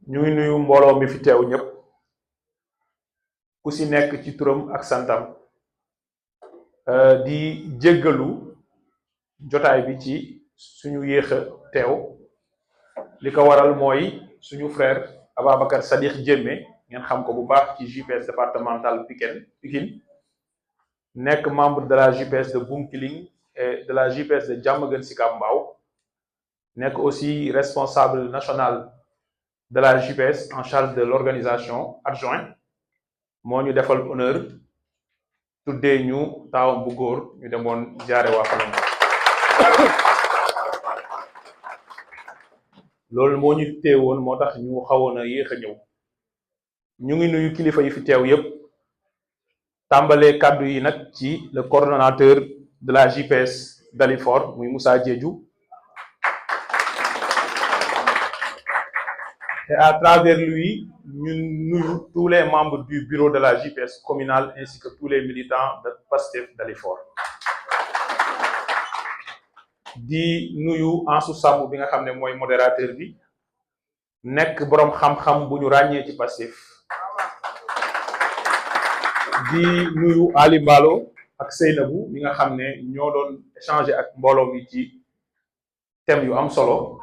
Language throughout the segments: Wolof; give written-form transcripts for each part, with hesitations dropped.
ñu ngi nuyu mbooloo mi fi teew ñëpp ku si nekk ci turam ak santam di jéggalu jotaay bi ci suñu yéex a teew li ko waral mooy suñu frère Ababacar Sadikh Diémé ngeen xam ko bu baax ci JPS départemental Pikine nekk membre de la JPS de Bounkiling et de la JPS de Diamaguène Sicap Mbao nekk aussi responsable national de la JPS en charge de l'organisation adjoint moo ñu defal honneur tuddee ñu taawam bu góor ñu demoon jaare waa famille loolu moo ñu teewoon moo tax ñu xawoon a yéex a ñëw ñu ngi nuyu kilifa yi fi teew yépp tàmbalee kàddu yi nag ci le coordonnateur de la JPS Dalifort muy Moussa Diédhiou et à travers lui ñu nuyu tous les membres du bureau de la JPS communale ainsi que tous les militants de Pastef Dalifort di nuyu Ansou Samb bi nga xam ne mooy modérateur bi nekk boroom xam-xam bu ñu ràññee ci Pastef di nuyu Ali Mballo ak Seynabou mi nga xam ne ñoo doon échanger ak mbooloo mi ci thème yu am solo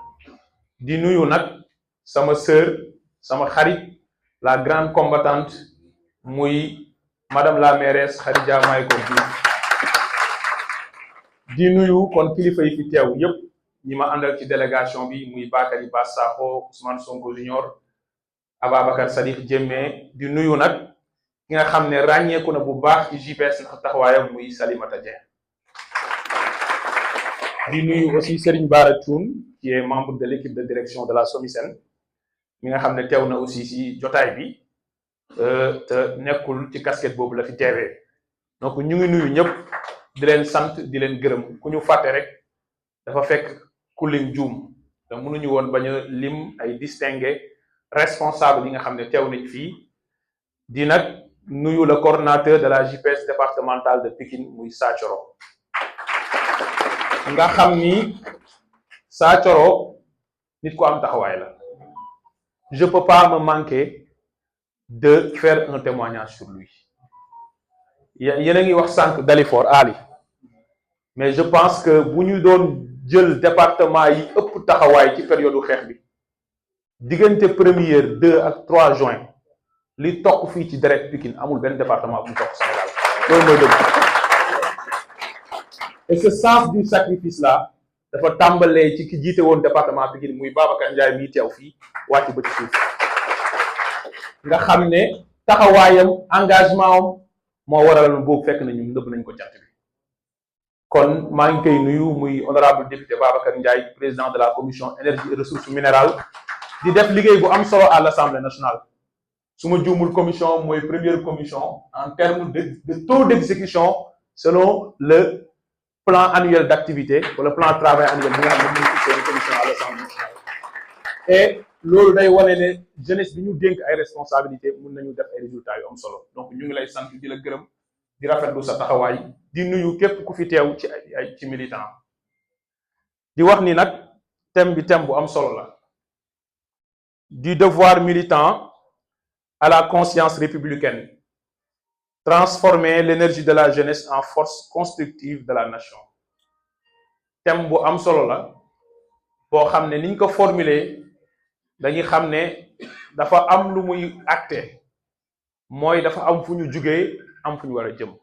di nuyu nag sama sœur sama xarit la grande combattante muy madame la mairesse Khadija Mahécor Diouf di nuyu kon kilifa yi fi teew yépp ñi ma àndal ci délégation bi muy Bakary Bass Sakho Ousmane Sonko Junior Ababacar Sadikh Diémé di nuyu nag ki nga xam ne ràññeeku na bu baax ci JPS ndax taxawaayam muy Salimata Dieng di nuyu aussi Serigne Bara Thioune qui est membre de l'équipe de direction de la SOMISEN mi nga xam ne teew na aussi ci jotaay bi te nekkul ci casquette boobu la fi teewee donc ñu ngi nuyu ñëpp di leen sant di leen gërëm ku ñu fàtte rek dafa fekk ku lim juum te mënuñu woon bañ a lim ay distingué responsable yi nga xam ne teew nañ fii di nag nuyu le coordonnateur de la JPS départementale de Pikine muy Sathoro nga xam ni Sathoro nit ku am taxawaay la. Je peux pas me manquer de faire un témoignage sur lui yéen a ngi wax sànq Dalifort Ali mais je pense que bu ñu doon jël département yi ëpp taxawaay ci période xeex bi diggante 1er 2 ak 3 juin li toq fii ci deret Pikine amul benn département bu mu toq Sénégal loolu mooy dëgg et ce sens du sacrifice là dafa tàmbalee ci ki jiite woon département Pikine muy Babacar Ndiaye mii teew fii wàcc ba ci suuf nga xam ne taxawaayam engagement am moo waraloon boobu fekk na ñu nëbb nañ ko jant bi kon maa ngi koy nuyu muy honorable député Babacar Ndiaye président de la commission énergie et ressources minérales di def liggéey bu am solo à l'Assemblée nationale su ma juumul commission mooy première commission en termes de taux d'exécution selon le plan annuel d'activité wala plan de travail annuel bi nga xam ne ñu ngi fixé commission à l'Assemblée nationale et loolu day wane ne jeunesse bi ñu dénk ay responsabilités mun nañu def ay résultats yu am solo donc ñu ngi lay sant di la gërëm di rafetlu sa taxawaay di nuyu képp ku fi teew ci ay ci militant di wax ni nag thème bi thème bu am solo la du devoir militant à la conscience républicaine transformer l'énergie de la jeunesse en force constructive de la nation thème bu am solo la boo xam ne niñ ko formuler dañuy xam ne dafa am lu muy acté mooy dafa am fu ñu jugee am fu ñu war a jëm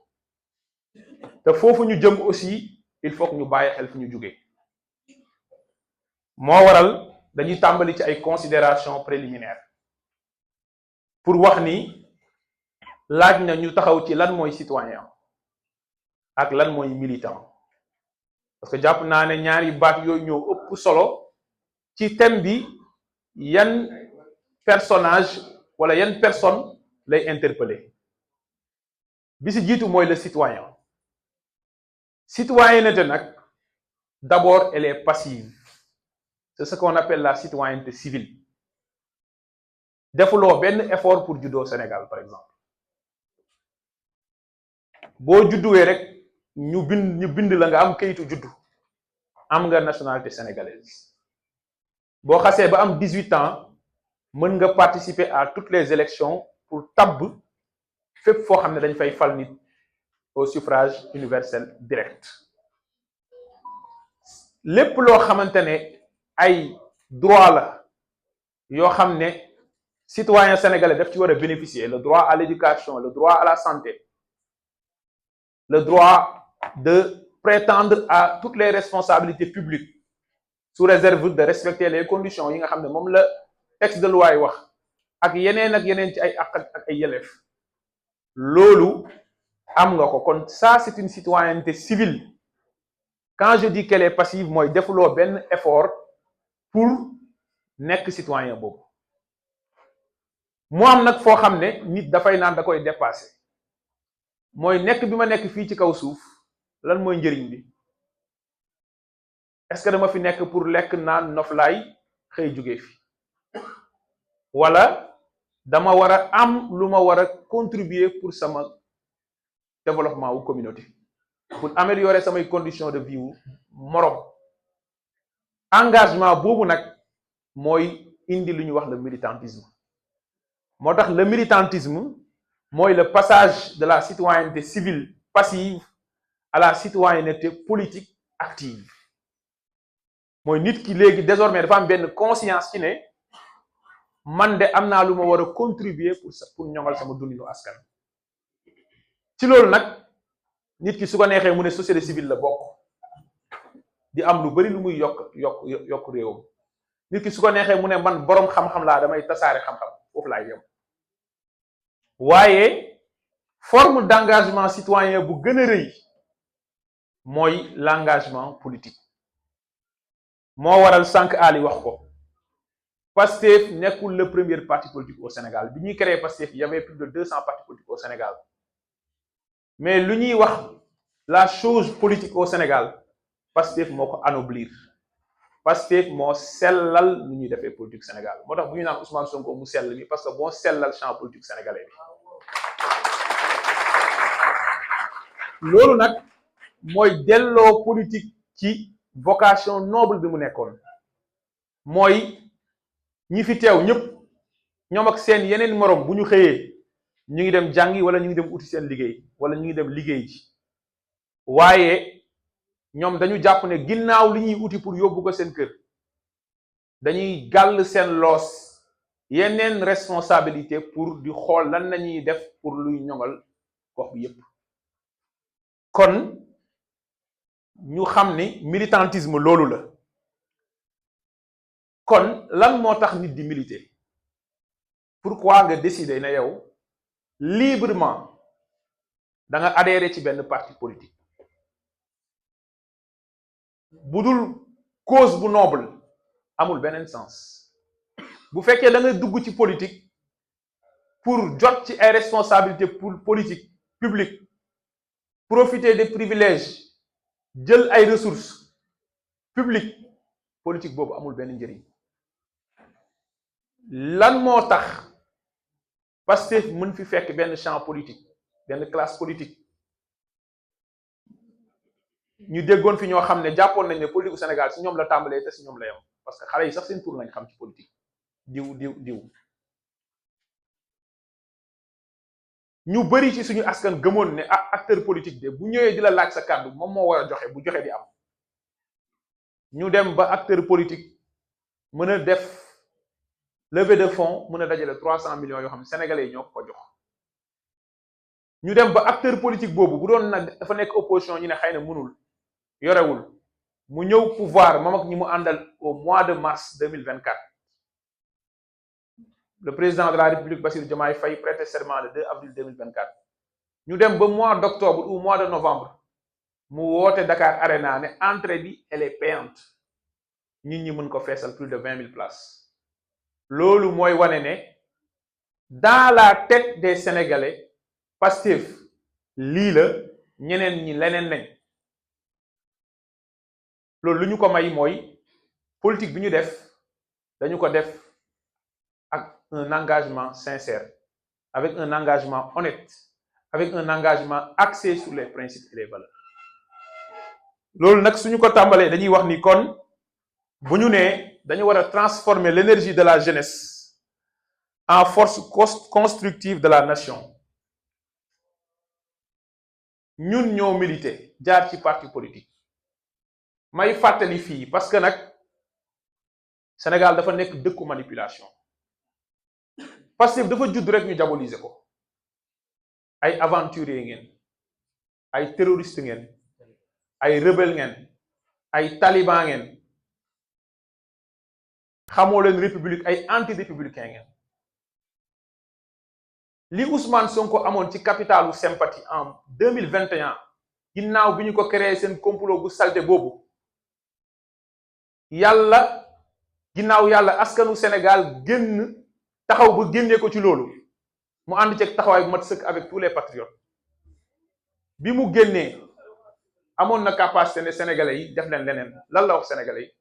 te foofu ñu jëm aussi il faut que ñu bàyyi xel fu ñu jugee moo waral dañuy tàmbali ci ay considérations préliminaires pour wax ni laaj na ñu taxaw ci lan mooy citoyen ak lan mooy militant parce que jàpp naa ne ñaari baat yooyu ñoo ëpp solo ci thème bi yan personnage wala yan personne lay interpeller bi si jiitu mooy le citoyen citoyenneté nag d'abord elle est passive c'est ce qu'on appelle la citoyenneté civile defuloo benn effort pour juddoo Sénégal par exemple boo judduwee rek ñu bind la nga am kayitu juddu am nga nationalité sénégalaise boo xasee ba am 18 ans mën nga participer à toutes les élections pour tabb fépp foo xam ne dañ fay fal nit au suffrage universel direct lépp loo xamante ne ay droit la yoo xam ne citoyen sénégalais daf ci war a bénéficier, le droit à l'éducation, le droit à la santé, le droit de prétendre à toutes les responsabilités publiques sous réserve de respecter les conditions yi nga xam ne moom la texte de loi yi wax ak yeneen ci ay àq ak ay yelleef loolu am nga ko. Kon ça c'est une citoyenneté civile. Quand je dis qu'elle est passive mooy defuloo benn effort pour nekk citoyen boobu. mu am nag foo xam ne nit dafay naan da koy dépasser mooy nekk bi ma nekk fii ci kaw suuf lan mooy njëriñ bi. Est-ce que dama fi nekk pour lekk naan noflaay xëy jóge fi wala dama war a am lu ma war a contribuer pour sama développement wu communauté, pour améliorer samay conditions de vie wu morom. Engagement boobu nag mooy indi lu ñuy wax le militantisme. moo tax le militantisme mooy le passage de la citoyenneté civile passive à la citoyenneté politique active. mooy nit ki léegi désormais dafa am benn conscience ci ne man de am naa lu ma war a contribuer pour ñoŋal sama dundinu askan. ci loolu nag nit ki su ko neexee mu ne société civile la bokk di am lu bari lu muy yokk réewam. nit ki su ko neexee mu ne man boroom xam-xam laa damay tasaare xam-xam, foofu laay yem. waaye forme d'engagement citoyen bu gën a rëy mooy l'engagement politique. moo waral sànq Ali wax ko Pastef nekkul le premier parti politique au Sénégal. bi ñuy créé Pastef il y avait plus de 200 partis politiques au Sénégal, mais lu ñuy wax la chose politique au Sénégal Pastef moo ko anoblir. Pastef moo sellal lu ñuy defee politique Sénégal. moo tax bu ñu naan Ousmane Sonko mu sell mi parce que moo sellal champ politique sénégalais bi. loolu nag mooy delloo politique ci vocation noble bi mu nekkoon. mooy ñi fi teew ñëpp ñoom ak seen yeneen morom bu ñu xëyee ñu ngi dem jàngi wala ñu ngi dem uti seen liggéey wala ñu ngi dem liggéey ji, waaye ñoom dañu jàpp ne ginnaaw li ñuy uti pour yóbbu ko seen kër dañuy gàll seen loos yeneen responsabilité pour di xool lan lañuy def pour luy ñoŋal gox bi yépp. kon ñu xam ni militantisme loolu la. kon lan moo tax nit di militer? Pourquoi nga décider ne yow librement da nga adhérer ci benn parti politique? bu dul cause bu noble amul beneen sens. bu fekkee da nga dugg ci politique pour jot ci ay responsabilités pour politique publique, profiter des privilèges, jël ay ressources publiques, politique boobu amul benn njëriñ. lan moo tax Pastef mën fi fekk benn champ politique, benn classe politique? ñu déggoon fi ñoo xam ne jàppoon nañ ne politique u Sénégal si ñoom la tàmbalee te si ñoom la yem, parce que xale yi sax seen tur lañ xam ci politique. diw ñu bari ci suñu askan gëmoon ne acteur politique de bu ñëwee di la laaj sa kàddu moom moo war a joxe, bu joxe di am. ñu dem ba acteur politique mën a def levée de fonds, mën a dajale 300 millions yoo xam ne sénégalais yi ñoo ko jox. ñu dem ba acteur politique boobu bu doon nag dafa nekk opposition ñu ne xëy na mënul, yorewul, mu ñëw pouvoir moom ak ñi mu àndal au mois de mars 2024. le président de la République Bassirou Diomaye Faye prêtait serment le 2 avril 2024. ñu dem ba mois d'octobre ou mois de novembre mu woote Dakar Arena ne entrée bi elle est payante, nit ñi mën ko feesal plus de 20 000 places. loolu mooy wane ne dans la tête des Sénégalais Pastef lii la, ñeneen ñi leneen lañ. loolu lu ñu ko may mooy politique bi ñu def dañu ko def ak un engagement sincère, avec un engagement honnête, avec un engagement axé sur les principes et les valeurs. loolu nag suñu ko tàmbalee dañuy wax ni kon bu ñu nee dañu war a transformer l'énergie de la jeunesse en force constructive de la nation ñun ñoo milité jaar ci parti politique may fàttali fii parce que nag Sénégal dafa nekk dëkku manipulation Pastef dafa judd rek ñu diaboliser ko ay aventurier ngeen ay terroriste ngeen ay rebelle ngeen ay taliban ngeen xamoo leen république ay anti républicain ngeen li Ousmane Sonko amoon ci capitalu sympathie en 2021 ginnaaw bi ñu ko créé seen complot bu salte boobu ginnaaw yàlla askanu Sénégal génn taxaw ba génnee ko ci loolu mu ànd ceeg taxawaay bu mat sëkk avec tous les patriotes bi mu génnee amoon na capacité ne sénégalais yi def leen leneen lan la wax sénégalais yi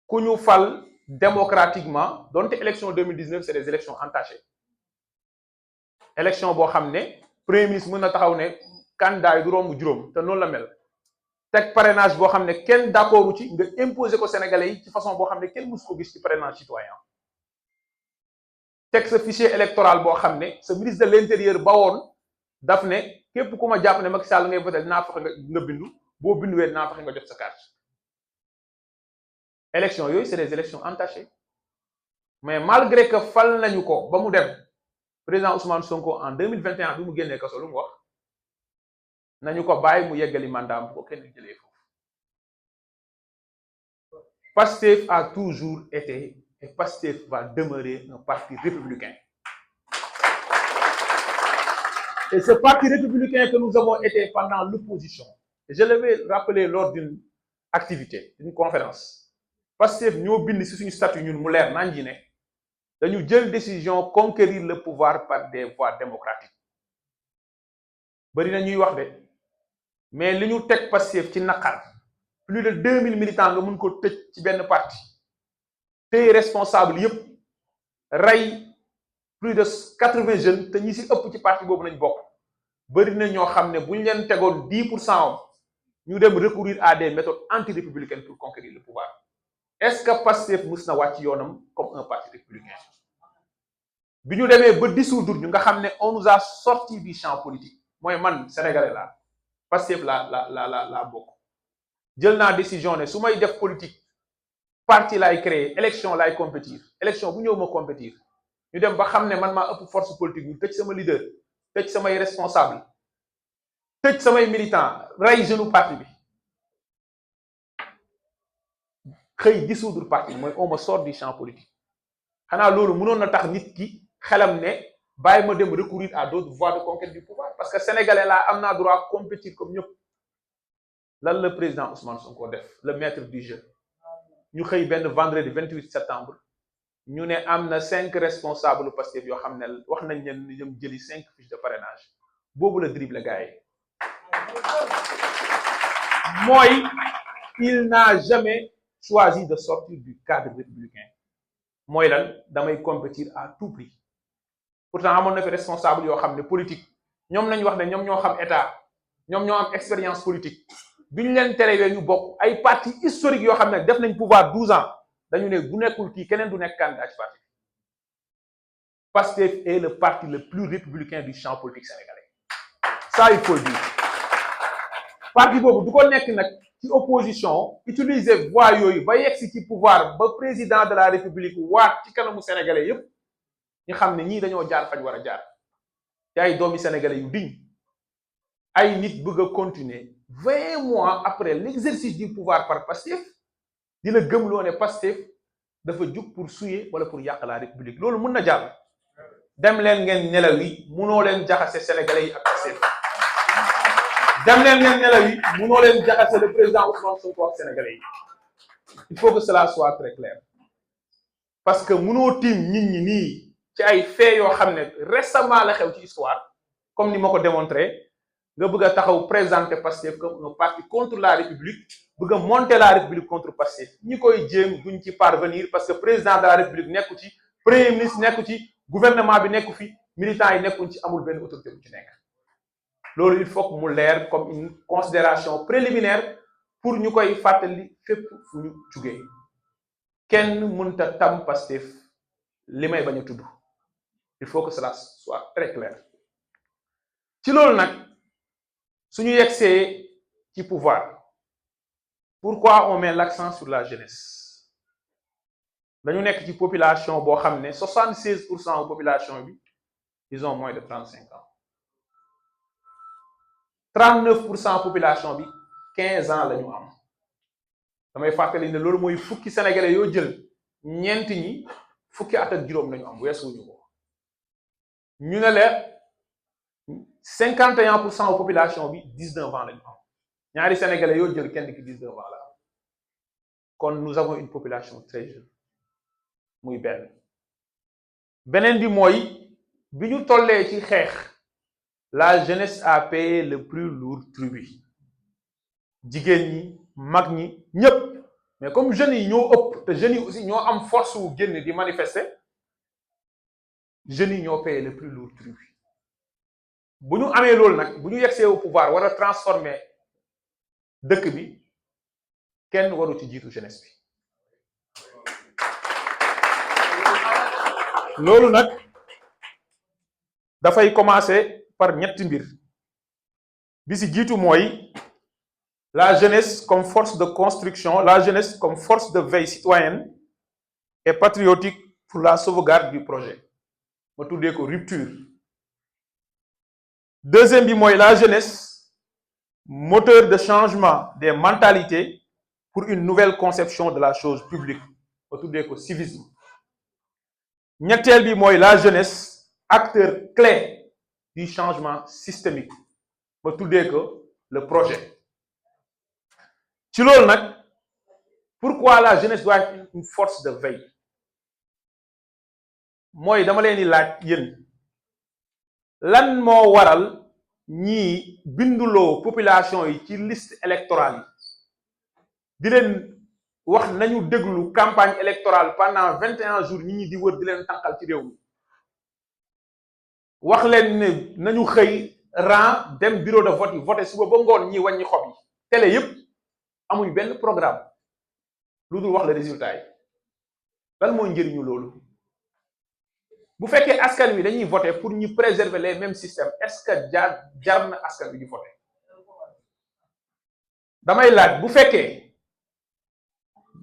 ku ñu fal démocratiquement donte élection 2019 c'est des élections entachées élection boo xam ne premier ministre mën na taxaw ne candidat yi du romb juróom te noonu la mel teg parrainage boo xam ne kenn d'accordu ci nga imposer ko sénégalais yi ci façon boo xam ne kenn mësu ko gis ci parrainage citoyen teg sa fichier électoral boo xam ne sa ministre de l'intérieur ba woon daf ne képp ku ma jàpp ne Macky Sall ngay voté dinaa fexe nga bindu boo binduwee dinaa fexe nga jot sa carte élection yooyu c'est des élections entachées mais malgré que fal nañu ko ba mu dem président Ousmane Sonko en 2021 bi mu génnee kaso lu mu wax nañu ko bàyyi mu yeggali mandat bu ko kenn jëlee foofu Pastef a toujours été et Pastef va demeurer un parti républicain. Et ce parti républicain que nous avons été pendant l'opposition, et je l'avais rappelé lors d'une activité, d'une conférence, Pastef ñoo bind ci suñu statut ñun mu leer nañ ji ne dañu jël décision conquérir le pouvoir par des voies démocratiques bari na ñuy wax de mais li ñu teg Pastef ci naqar plus de 2000 militants nga mën ko tëj ci benn parti tey responsable yépp rey plus de 80 jeunes te ñi ci ëpp ci parti boobu nañ bokk bari na ñoo xam ne bu ñu leen tegoon 10% ñu dem recourir à des méthodes anti-républicaines pour conquérir le pouvoir. Est-ce que Pastef mus na wàcc yoonam comme un parti républicain bi ñu demee ba dissoudre ñu nga xam ne on nous a sorti du champ politique mooy man sénégalais la Pastef la bokk jël naa décision ne su may def politique parti laay créer élection laay compétir élection bu ñëw ma compétir ñu dem ba xam ne man maa ëpp force politique ñu tëj sama leader tëj samay responsable tëj samay militant rey jeune parti bi xëy dissoudre parti mooy on me sort du champ politique xanaa loolu mënoon na tax nit ki xelam ne bàyyi ma dem recourir à d'autres voies de conquête du pouvoir parce que sénégalais laa am naa droit compétir comme ñëpp lan le président Ousmane Sonko def le maître du jeu ñu xëy benn vendredi 28 septembre ñu ne am na 5 responsables Pastef yoo xam ne wax nañ leen ni ñoom jëli 5 fiches de parrainage boobu la dribble gars yi mooy il n'a jamais choisi de sortir du cadre républicain mooy lan damay compétir à tout prix pourtant amoon na fi responsable yoo xam ne politique ñoom nañ wax ne ñoom ñoo xam état ñoom ñoo am expérience politique bi ñu leen terewee ñu bokk ay parti historique yoo xam ne def nañ pouvoir 12 ans dañu ne bu nekkul kii keneen du nekk candidat ci parti Pastef est le parti le plus républicain du champ politique sénégalais ça il faut le dire parti boobu du ko nekk nag ci opposition utiliser voie yooyu ba yegsi ci pouvoir ba président de la république waat ci kanamu sénégalais yépp ñu xam ne ñii dañoo jaar fañ war a jaar te ay doomi sénégalais yu diñ ay nit bëgg a continuer 20 mois après l'exercice du pouvoir par Pastef di la gëmloo ne Pastef dafa jug pour souiller wala pour yàq la république loolu mun na jàll dem leen ngeen nelaw yi munoo leen jaxase sénégalais yi ak Pastef dem leen ngeen nelaw yi munoo leen jaxase le président Ousmane Sonko ak sénégalais yi il faut que cela soit très clair parce que munoo tiim nit ñi nii ci ay faits yoo xam ne récemment la xew ci histoire comme ni ma ko démontré nga bëgg a taxaw présenter Pastef comme un parti contre la république bëgg a monter la république contre Pastef ñi koy jéem duñ ci parvenir parce que président de la république nekku ci premier ministre nekku ci gouvernement bi nekku fi militants yi nekkuñ ci amul benn autorité bu ci nekk loolu il faut que mu leer comme une considération préliminaire pour ñu koy fàttali fépp fu ñu jugee kenn mënta tam Pastef li may bañ a tudd il faut que cela soit très clair ci loolu nag suñu yegsee ci pouvoir pourquoi on met l'accent sur la jeunesse dañu nekk ci population boo xam ne 76% de population bi ils ont moins de 35 ans 39% population bi 15 ans la ñu am damay fàttali ne loolu mooy fukki sénégalais yoo jël ñeent ñi fukki at ak juróom la ñu am weesuwuñu ko ñu ne la 51% de population bi 19 ans la ñu am ñaari sénégalais yoo jël kenn ki 19 ans la am kon nous avons une population très jeune muy beneen bi mooy bi ñu tollee ci xeex la jeunesse a payé le plus lourd tribut jigéen ñi mag ñi ñëpp mais comme jeunes yi ñoo ëpp te jeunes yi aussi ñoo am force wu génn di manifester jeunes yi ñoo payé le plus lourd tribut bu ñu amee loolu nag bu ñu yegsee au pouvoir war a transformer dëkk bi kenn waru ci jiitu jeunesse bi loolu nag dafay commencer par ñetti mbir bi ci jiitu mooy la jeunesse comme force de construction, la jeunesse comme force de veille citoyenne et patriotique pour la sauvegarde du projet. Ma tuddee ko rupture. Deuxième bi mooy la jeunesse moteur de changement des mentalités pour une nouvelle conception de la chose publique. Ma tuddee ko civisme. Ñetteel bi mooy la jeunesse acteur clé du changement systémique. Ma tuddee ko le projet. ci loolu nag pourquoi la jeunesse doit être une force de veille mooy dama leen di laaj yéen lan moo waral ñii binduloo population yi ci liste électorale yi di leen wax nañu déglu campagne électorale pendant 21 jours ñi ñi di wër di leen tànqal ci réew mi wax leen ne nañu xëy rang dem bureau de vote yi voté suba ba ngoon ñi wàññi xob yi télé yépp amuñ benn programme lu dul wax le résultat yi lan mooy njëriñu loolu bu fekkee askan wi dañuy voter pour ñu préserver les mêmes systèmes est-ce que jar na askan wi di voter damay laaj bu fekkee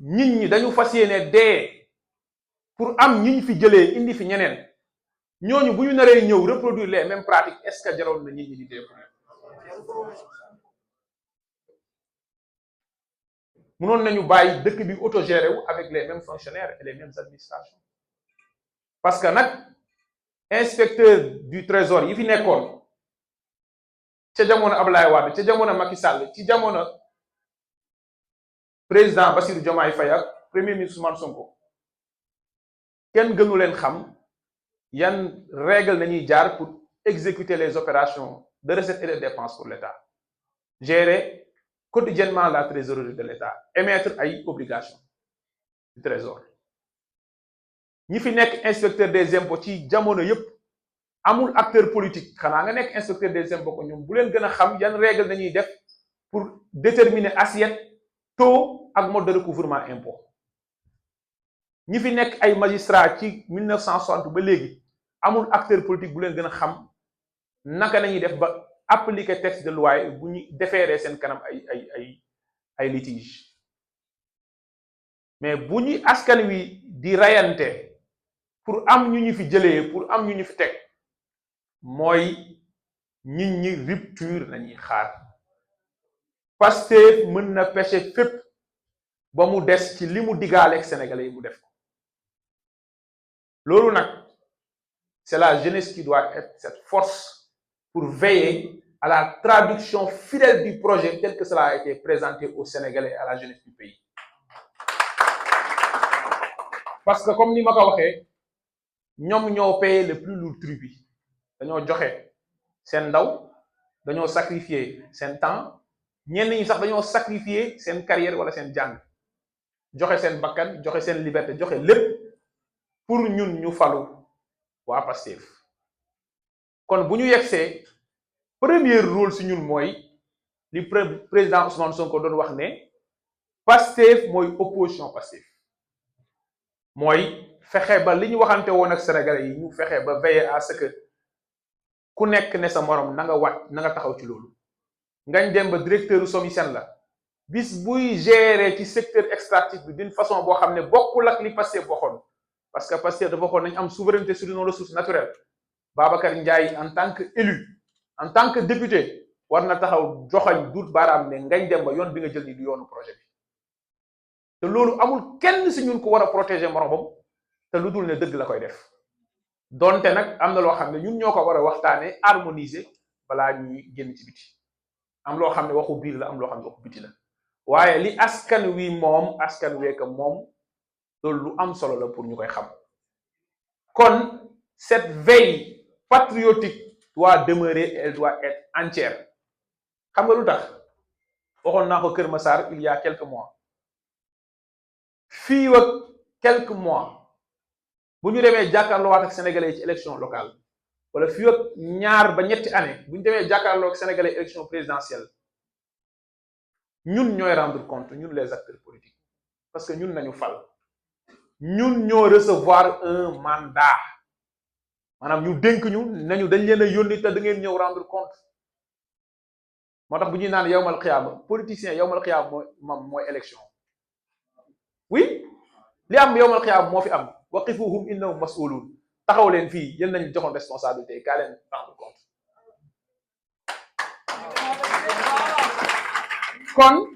nit ñi dañu fas yéene dee pour am ñi ñu fi jëlee indi fi ñeneen ñooñu bu ñu naree ñëw reproduire les mêmes pratiques est-ce que jaroon na nit ñi di dee mënoon nañu bàyyi dëkk bi autogéré wu avec les mêmes fonctionnaires et les mêmes administrations parce que nag inspecteur du trésor yi fi nekkoon ca jamono Ablaye Wade ca jamono Macky Sall ci jamono président Bassirou Diomaye Faye ak premier ministre Ousmane Sonko kenn gënu leen xam yan règle nañuy jaar pour exécuter les opérations de recettes et de dépenses pour l'État gérer quotidiennement la trésorerie de l'État émettre ay obligations du trésor ñi fi nekk inspecteur des impôts ci jamono yépp amul acteur politique xanaa nga nekk inspecteur des impôts ko ñoom bu leen gën a xam yan règle nañuy def pour déterminer assiette taux ak mode de recouvrement impôt ñi fi nekk ay magistrats ci 1960 ba léegi amul acteur politique bu leen gën a xam naka nañuy def ba appliquer texte de loi bu ñu déférer seen kanam ay litige mais bu ñu askan wi di rayante pour am ñu ñu fi jëlee pour am ñu ñu fi teg mooy nit ñi rupture nañuy xaar Pastef mën na pêcher fépp ba mu des ci li mu digaale ak sénégalais yi mu def ko loolu nag c'est la jeunesse qui doit être cette force pour veiller à la traduction fidèle du projet tel que cela a été présenté aux Sénégalais et à la jeunesse du pays. Parce que comme ni ma ko waxee ñoom ñoo payé le plus lourd tribut dañoo joxe seen ndaw dañoo sacrifier seen temps ñenn ñi sax dañoo sacrifier seen carrière wala seen jàng joxe seen bakkan joxe seen liberté joxe lépp pour ñun ñu falu waa Pastef kon bu ñu yegsee premier rôle si ñun mooy li président Ousmane Sonko doon wax ne Pastef mooy opposition Pastef mooy fexe ba li ñu waxante woon ak sénégalais yi ñu fexe ba veiller à ce que ku nekk ne sa morom na nga taxaw ci loolu. Ngagne Demba directeur SOMISEN la bis buy gérer ci secteur extractif bi d'une façon boo xam ne bokkul ak li Pastef waxoon parce que Pastef dafa waxoon nañ am souveraineté sur nos ressources naturelles. Babacar Ndiaye en tant que élu en tant que député war na taxaw joxañ duut baaraam ne Ngagne Demba yoon bi nga jël ni du yoonu projet bi te loolu amul kenn si ñun ko war a protéger moromam te lu dul ne dëgg la koy def donte nag am na loo xam ne ñun ñoo ko war a waxtaanee harmoniser balaa ñuy génn ci biti am loo xam ne waxu biir la am loo xam ne waxu biti la waaye li askan wi moom askan weeka moom loolu lu am solo la pour ñu koy xam kon cette veille patriotique doit demeurer, elle doit être entière. Xam nga lu tax waxoon naa ko Kër Massar il y a quelques mois fii ak quelques mois bu ñu demee jàkkaarloo waat ak sénégalais ci élection locale wala fii ak ñaar ba ñetti année bu ñu demee jàkkaarloo ak sénégalais élection présidentielle ñun ñooy rendre compte ñun les acteurs politiques parce que ñun nañu fal ñun ñoo recevoir un mandat. maanaam ñu dénk ñu nañu dañ leen a yónni te da ngeen ñëw rendre compte moo tax bu ñuy naan yawmal xiyaama politicien yawmal xiyaama mooy élection oui li am yawmal xiyaama moo fi am waqifuhum innahum mas'ulun taxaw leen fii yéen nañu joxoon responsabilité kaa leen rendre compte kon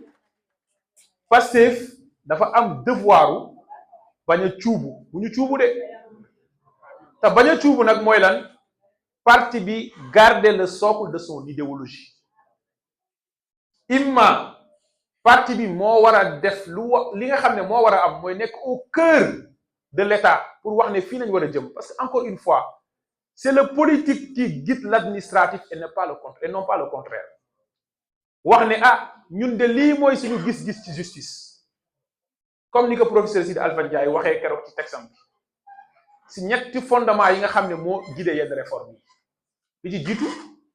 Pastef dafa am devoiru bañ a cuubu bu ñu cuubu de te bañ a cuubu nag mooy lan parti bi garder le socle de son idéologie imma parti bi moo war a def li nga xam ne moo war a am mooy nekk au cœur de l'État pour wax ne fii nañ war a jëm parce que encore une fois c'est le politique qui guide l'administratif et non pas le contraire wax ne ñun de lii mooy suñu gis-gis ci justice comme ni ko professeur Sidi Alpha Ndiaye waxee keroog ci texam bi si ñetti fondement yi nga xam ne moo guidé yenn réforme yi bi ci jiitu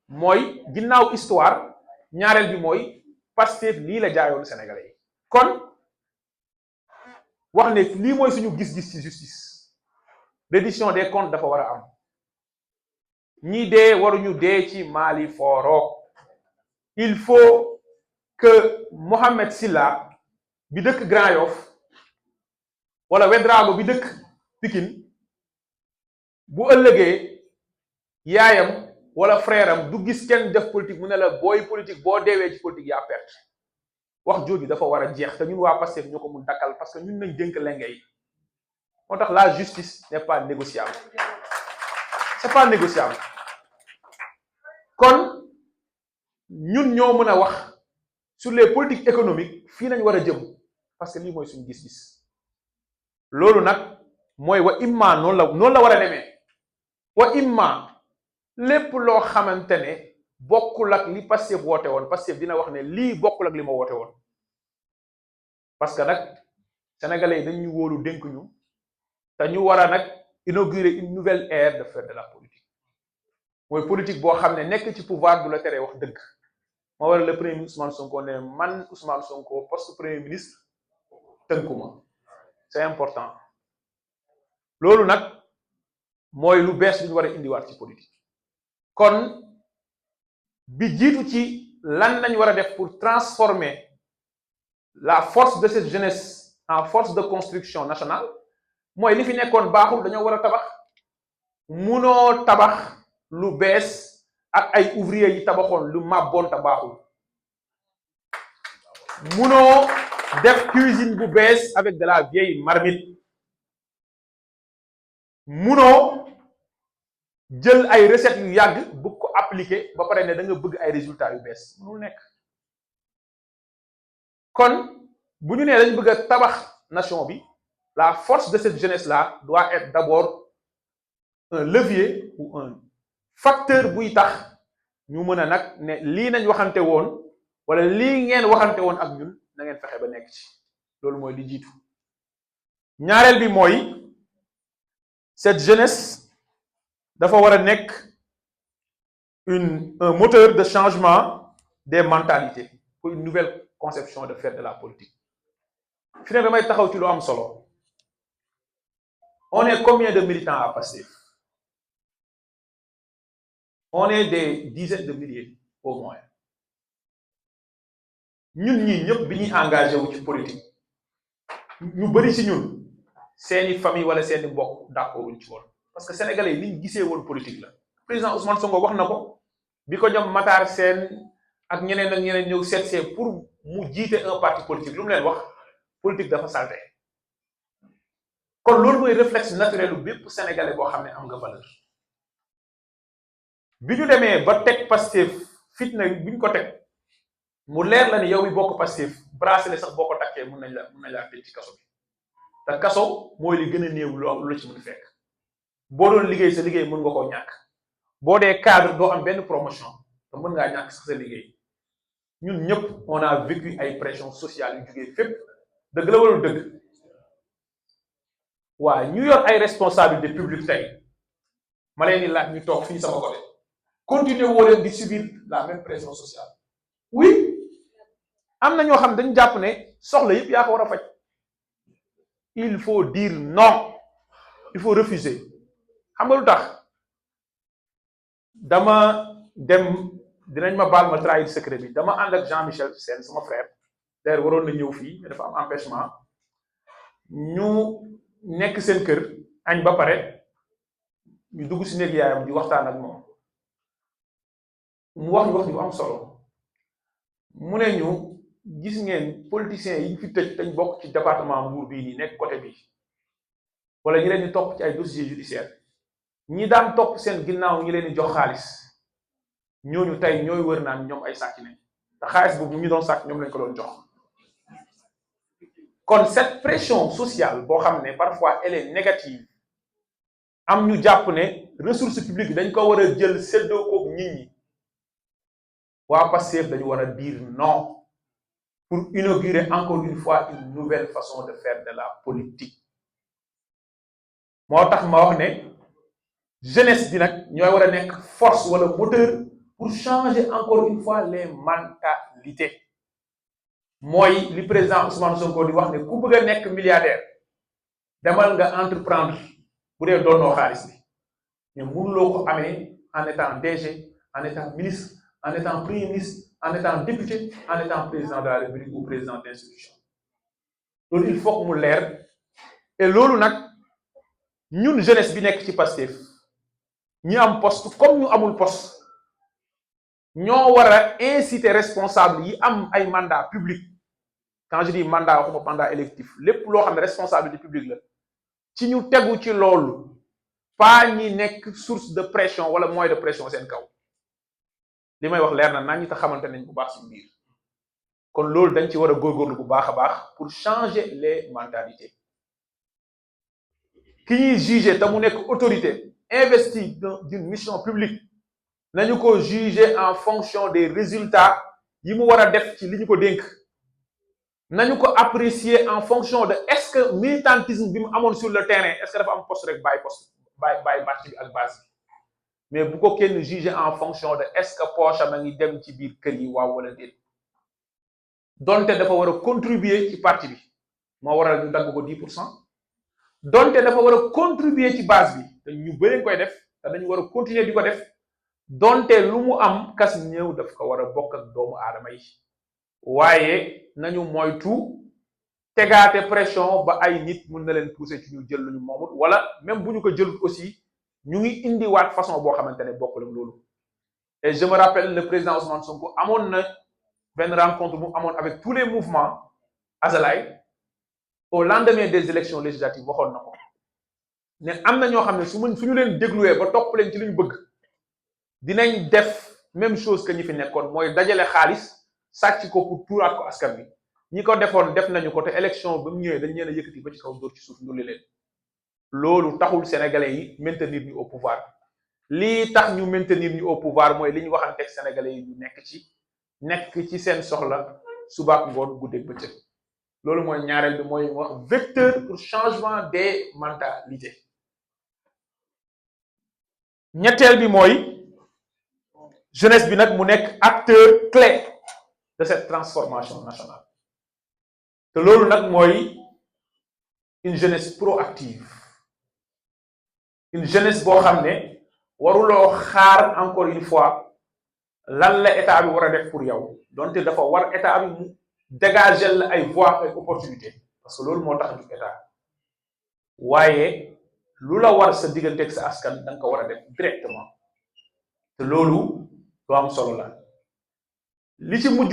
mooy ginnaaw histoire ñaareel bi mooy Pastef lii la jaayoon sénégalais yi kon wax ne lii mooy suñu gis-gis ci justice reddition des comptes dafa war a am ñi dee waruñu dee ci Mali fooro il faut que Mohamed Silla bi dëkk Grand Yoff wala Wedrago bi dëkk Pikine bu ëllëgee yaayam wala frère am du gis kenn def politique mu ne la booy politique boo deewee ci politique yaa perte wax jooju dafa war a jeex te ñun waa Pastef ñoo ko mun dakkal parce que ñun nañ dénk lenge yi moo tax la justice n'est pas négociable c'est pas négociable kon ñun ñoo mën a wax sur les politiques économiques fii nañ war a jëm parce que lii mooy suñu gis-gis loolu nag mooy wa imma noonu la war a demee wa imma lépp loo xamante ne bokkul ak li Pastef woote woon Pastef dina wax ne lii bokkul ak li ma woote woon parce que nag sénégalais yi dañu wóolu dénk ñu te ñu war a nag inaugurer une nouvelle ère de faire de la politique mooy politique boo xam ne nekk ci pouvoir du la teree wax dëgg moo war le premier ministre Ousmane Sonko ne man Ousmane Sonko poste premier ministre tënkuma c'est important loolu nag mooy lu bees lu ñu war a indiwaat ci politique kon bi jiitu ci lan lañ war a def pour transformer la force de cette jeunesse en force de construction nationale mooy li fi nekkoon baaxul dañoo war a tabax munoo tabax lu bees ak ay ouvrier yi tabaxoon lu màbboon te baaxul munoo def cuisine bu bees avec de la vieille marmite munoo jël ay recettes yu yàgg bëgg ko appliquer ba pare ne da nga bëgg ay résultats yu bees munul nekk kon bu ñu nee dañ bëgg a tabax nation bi la force de cette jeunesse là doit être d'abord un levier ou un facteur buy tax ñu mën a nag ne lii nañ waxante woon wala lii ngeen waxante woon ak ñun na ngeen fexe ba nekk ci loolu mooy li jiitu ñaareel bi mooy cette jeunesse dafa war a nekk un moteur de changement des mentalités pour une nouvelle conception de faire de la politique fi ne damay taxaw ci lu am solo On est combien de militants à Pastef? On est des dizaines de milliers au moins. ñun ñii ñëpp bi ñuy engagé wu ci politique ñu bëri ci ñun seeni famille wala seeni mbokk d'accord wuñ ci woon parce que sénégalais yi liñ gisee woon politique la. président Ousmane Sonko wax na ko bi ko ñoom Matar Sène ak ñeneen ñëw seet pour mu jiite un parti politique lu mu leen wax politique dafa salté. kon loolu mooy réflexe naturel bu bépp sénégalais boo xam ne am nga valeur. bi ñu demee ba teg Pastef fitna bi ñu ko teg mu leer la ni yow mi bokk Pastef bracelet sax boo ko takkee mun nañ laa tëj ci kaso bi te kaso mooy li gën a néew lu la ci mën fekk. boo doon liggéey sa liggéey mën nga koo ñàkk boo dee cadre doo am benn promotion te mën ngaa ñàkk sax sa liggéey. ñun ñëpp on a vécu ay pression sociale yu jugee fépp dëgg la wala dëgg. waaw ñu yor ay responsabilité publique tey ma leen di laaj ñu toog fii sama côté continuer woo leen di subir la même pression sociale. oui am na ñoo xam dañu jàpp ne soxla yëpp yaa ko war a faj. il faut dire non, il faut refuser. xam nga lu tax dama dem dinañ ma baal ma trahir secret bi dama ànd ak Jean-Michel Sène sama frère d'ailleurs waroon na ñëw fii mais dafa am empêchement ñu nekk seen kër añ ba pare ñu dugg si néeg yaayam di waxtaan ak moom mu wax ñu am solo mu ne ñu gis ngeen politiciens yi ñu fi tëj dañ bokk ci département Mbour bii nii nekk côté bi wala ñi leen di topp ci ay dossiers judiciaires ñi daan topp seen ginnaaw ñi leen di jox xaalis ñooñu tey ñooy wër naan ñoom ay sàcc nañ te xaalis boobu ñu doon sàcc ñoom lañ ko doon jox. kon cette pression sociale boo xam ne parfois elle est négative am ñu jàpp ne ressources publiques dañ ko war a jël séddoo koog nit ñi waa Pastef dañu war a dire non pour inaugurer encore une fois une nouvelle façon de faire de la politique. moo tax ma wax ne jeunesse bi nag ñooy war a nekk force wala moteur pour changer encore une fois les mentalités. mooy li président Ousmane Sonko di wax ne ku bëgg a nekk milliardaire demal nga entreprendre bu dee doonoo xaalis bi mais mënuloo ko amee en étant DG en étant ministre en étant premier ministre en étant député en étant président de la République ou président d'institution. loolu il faut que mu leer et loolu nag ñun jeunesse bi nekk ci Pastef ñi am poste comme ñu amul poste ñoo war a inciter responsable yi am ay mandat public. quand je dis mandat waxuma mandat électif lépp loo xam ne responsabilité publique la ci ñu tegu ci loolu pas ñi nekk source de pression wala moyen de pression seen kaw li may wax leer na nañ ñi ta xamante nañ bu baax ci biir kon loolu dañ ci war a góorgóorlu bu baax a baax pour changer les mentalités. ki ñuy juger te mu nekk autorité investi d'une mission publique nañu ko juger en fonction des résultats yi mu war a def ci li ñu ko dénk. nañu ko apprécier en fonction de est-ce que militantisme bi mu amoon sur le terrain est-ce que dafa am poste rek bàyyi parti bi ak base bi mais bu ko kenn juger en fonction de est-ce que poche am a ngi dem ci biir kër yi waaw wala déet donte dafa war a contribuer ci parti bi moo waral ñu dagg ko 10%. donte dafa war a contribuer ci base bi te ñu bëri koy def te dañu war a continuer di ko def donte lu mu am kas ñëw daf ko war a bokk ak doomu aadama yi. waaye nañu moytu tegaate pression ba ay nit mën na leen pousser ci ñu jël lu ñu moomut wala même bu ñu ko jëlut aussi ñu ngi indiwaat façon boo xamante ne bokkul ak loolu. et je me rappelle le président Ousmane Sonko amoon na benn rencontre mu amoon avec tous les mouvements Azalaï au lendemain des élections législatives waxoon na ko ne am na ñoo xam ne suñu leen dégluwee ba topp leen ci li ñu bëgg dinañ def même chose que ñi fi nekkoon mooy dajale xaalis. sàcc ko pour tuuraat ko askan bi ñi ko defoon def nañu ko te élection ba mu ñëwee dañ leen a yëkkati ba ci kaw dóor ci suuf ndulli leen loolu taxul sénégalais yi maintenir ñu au pouvoir lii tax ñu maintenir ñu au pouvoir mooy li ñu waxanteeg sénégalais yi ñu nekk ci seen soxla subaak ngoon guddeeg bëccëg loolu mooy ñaareel bi mooy wax vecteur pour changement des mentalités. ñetteel bi mooy jeunesse bi nag mu nekk acteur clé de cette transformation nationale te loolu nag mooy une jeunesse proactive une jeunesse boo xam ne waruloo xaar encore une fois lan la état bi war a def pour yow donte dafa war état bi mu dégager la ay voies ay opportunités parce que loolu moo tax du état waaye lu la war sa digganteeg sa askan da nga ko war a def directement te loolu lu am solo la li ci mujj